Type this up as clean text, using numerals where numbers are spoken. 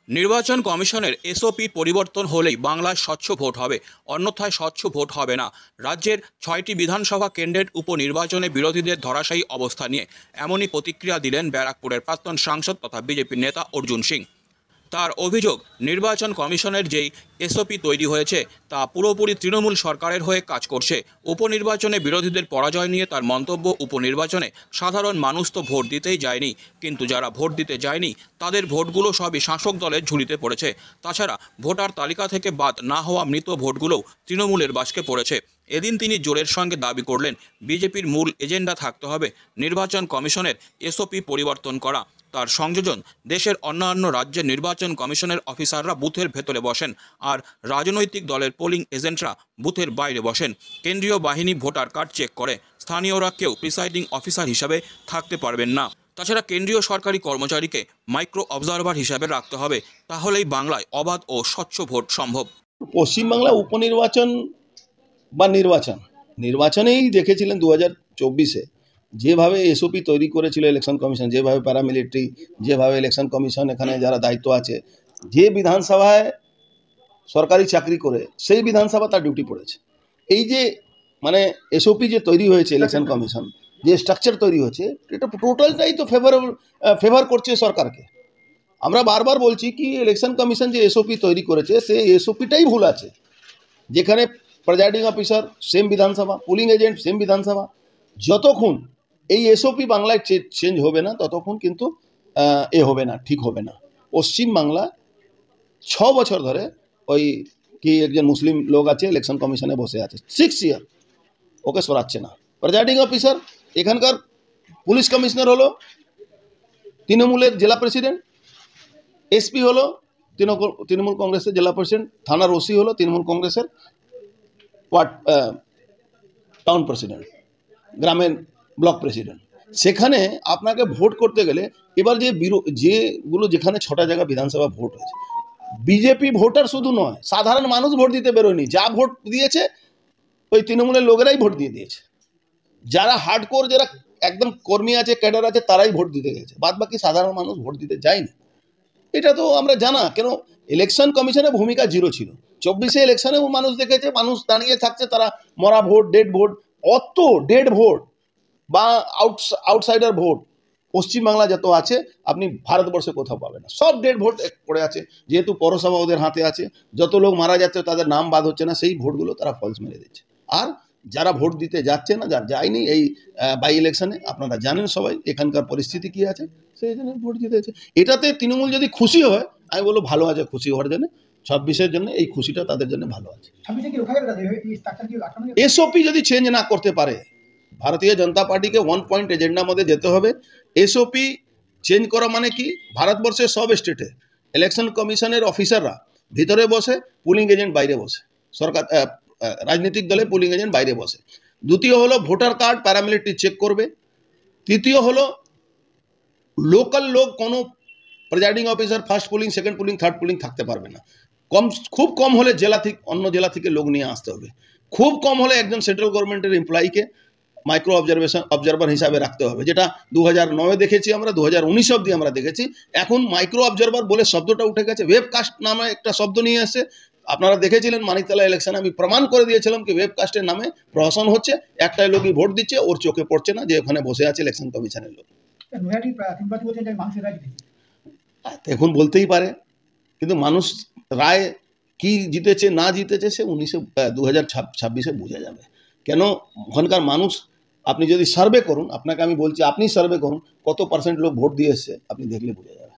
নির্বাচন কমিশনের এসওপি পরিবর্তন হলেই বাংলায় স্বচ্ছ ভোট হবে, অন্যথায় স্বচ্ছ ভোট হবে না। রাজ্যের ৬টি বিধানসভা কেন্দ্রের উপনির্বাচনে বিরোধীদের ধরাশায়ী অবস্থা নিয়ে এমনই প্রতিক্রিয়া দিলেন ব্যারাকপুরের প্রাক্তন সাংসদ তথা বিজেপির নেতা অর্জুন সিং। তার অভিযোগ, নির্বাচন কমিশনের যেই এসওপি তৈরি হয়েছে তা পুরোপুরি তৃণমূল সরকারের হয়ে কাজ করছে। উপনির্বাচনে বিরোধীদের পরাজয় নিয়ে তার মন্তব্য, উপনির্বাচনে সাধারণ মানুষ তো ভোট দিতেই যায়নি, কিন্তু যারা ভোট দিতে যায়নি তাদের ভোটগুলো সবই শাসক দলের ঝুলিতে পড়েছে। তাছাড়া ভোটার তালিকা থেকে বাদ না হওয়া মৃত ভোটগুলোও তৃণমূলের বাস্কে পড়েছে। এদিন তিনি জোরের সঙ্গে দাবি করলেন, বিজেপির মূল এজেন্ডা থাকতে হবে নির্বাচন কমিশনের এসওপি পরিবর্তন করা। তার সংযোজন, দেশের অন্যান্য রাজ্যের নির্বাচন কমিশনের অফিসাররা বুথের ভেতরে বসেন আর রাজনৈতিক দলের পোলিং এজেন্টরা বুথের বাইরে বসেন। কেন্দ্রীয় বাহিনী ভোটার কার্ড চেক করে, স্থানীয়রা কেউ প্রিসাইডিং অফিসার হিসাবে থাকতে পারবেন না। তাছাড়া কেন্দ্রীয় সরকারি কর্মচারীকে মাইক্রো অবজারভার হিসাবে রাখতে হবে, তাহলেই বাংলায় অবাধ ও স্বচ্ছ ভোট সম্ভব। পশ্চিমবাংলা উপনির্বাচন বা নির্বাচনেই দেখেছিলেন 2024-এ যেভাবে এসওপি তৈরি করেছিল ইলেকশন কমিশন, যেভাবে প্যারামিলিটারি, যেভাবে ইলেকশন কমিশন এখানে যারা দায়িত্ব আছে, যে বিধানসভায় সরকারি চাকরি করে সেই বিধানসভা তার ডিউটি পড়েছে। এই যে মানে এসওপি যে তৈরি হয়েছে ইলেকশন কমিশন, যে স্ট্রাকচার তৈরি হয়েছে, এটা টোটালটাই তো ফেভার করছে সরকারকে। আমরা বারবার বলছি কি ইলেকশন কমিশন যে এসওপি তৈরি করেছে সেই এসওপিটাই ভুল আছে, যেখানে প্রিজাইডিং অফিসার সেম বিধানসভা, পুলিং এজেন্ট সেম বিধানসভা। যতক্ষণ এই এসওপি বাংলায় চেঞ্জ হবে না ততক্ষণ কিন্তু হবে না, ঠিক হবে না। পশ্চিমবাংলা 6 বছর ধরে ওই কি একজন মুসলিম লোক আছে ইলেকশন কমিশনে বসে আছে, 6 ইয়ার, ওকে সরাচ্ছে না। প্রিজাইডিং অফিসার এখানকার পুলিশ কমিশনার হলো তৃণমূলের জেলা প্রেসিডেন্ট, এসপি হলো তৃণমূল কংগ্রেসের জেলা প্রেসিডেন্ট, থানার ওসি হলো তৃণমূল কংগ্রেসের টাউন প্রেসিডেন্ট, গ্রামের ব্লক প্রেসিডেন্ট। সেখানে আপনাকে ভোট করতে গেলে এবার যেগুলো যেখানে 6টা জায়গা বিধানসভা ভোট হয়েছে, বিজেপি ভোটার শুধু নয়, সাধারণ মানুষ ভোট দিতে বেরোয়নি। যা ভোট দিয়েছে ওই তৃণমূলের লোকেরাই ভোট দিয়ে দিয়েছে। যারা হার্ডকোর, যারা একদম কর্মী আছে, ক্যাডার আছে, তারাই ভোট দিতে গেছে, বাদ বাকি সাধারণ মানুষ ভোট দিতে যায়নি। এটা তো আমরা জানা, কেন ইলেকশন কমিশনের ভূমিকা জিরো ছিল। 24-এ ইলেকশনেও মানুষ দেখেছে, মানুষ দাঁড়িয়ে থাকছে, তারা মরা ভোট, ডেড ভোট, অত ডেড ভোট বা আউটসাইডার ভোট পশ্চিমবাংলা যত আছে আপনি ভারতবর্ষে কোথাও পাবেন না। সব ডেড ভোট পড়ে আছে, যেহেতু পৌরসভা ওদের হাতে আছে। যত লোক মারা যাচ্ছে তাদের নাম বাদ হচ্ছে না, সেই ভোটগুলো তারা ফলস মেরে দিচ্ছে। আর যারা ভোট দিতে যাচ্ছে না, যারা যায়নি এই বাই ইলেকশনে, আপনারা জানেন সবাই এখানকার পরিস্থিতি কি আছে, সেই জন্য ভোট দিতে যাচ্ছে। এটাতে তৃণমূল যদি খুশি হয়, আমি বলবো ভালো আছে, খুশি হওয়ার জন্য। 26-এর জন্য এই খুশিটা তাদের জন্য ভালো আছে। এসওপি যদি চেঞ্জ না করতে পারে, ভারতীয় জনতা পার্টিকে 1 পয়েন্ট এজেন্ডার মধ্যে যেতে হবে। এসওপি চেঞ্জ করা মানে কি, ভারতবর্ষের সব স্টেটে ইলেকশন কমিশনের অফিসাররা ভিতরে বসে, পুলিং এজেন্ট বাইরে বসে, সরকার রাজনৈতিক দলের পুলিং এজেন্ট বাইরে বসে। দ্বিতীয় হলো ভোটার কার্ড প্যারামিলিটারি চেক করবে। তৃতীয় হলো লোকাল লোক, কোনো presiding officer first pulling, second pulling, third pulling থাকতে পারবে না। খুব কম হলে অন্য জেলা থেকে লোক নিয়ে আসতে হবে। খুব কম হলে একজন সেন্ট্রাল গভর্নমেন্টের এমপ্লয়িকে মাইক্রো অবজারভার হিসাবে রাখতে হবে, যেটা 2009-এ দেখেছি আমরা, 2019 অবধি আমরা দেখেছি। এখন মাইক্রো অবজারভার বলে শব্দটা উঠে গেছে, ওয়েবকাস্ট নামে একটা শব্দ নিয়ে আসছে। আপনারা দেখেছিলেন মানিকতলা ইলেকশনে আমি প্রমাণ করে দিয়েছিলাম কি ওয়েবকাস্টের নামে প্রহসন হচ্ছে। একটাই লোকই ভোট দিচ্ছে, ওর চোখে পড়ছে না যে ওখানে বসে আছে ইলেকশন কমিশনের লোক। এখন বলতেই পারে, কিন্তু মানুষ রায় কি জিতেছে না জিতেছে সে 2026-এ বোঝা যাবে। কেন ওখানকার মানুষ, আপনি যদি সার্ভে করুন, আপনাকে আমি বলছি আপনি সার্ভে করুন কত % লোক ভোট দিয়ে এসছে, আপনি দেখলে বোঝা যাবে।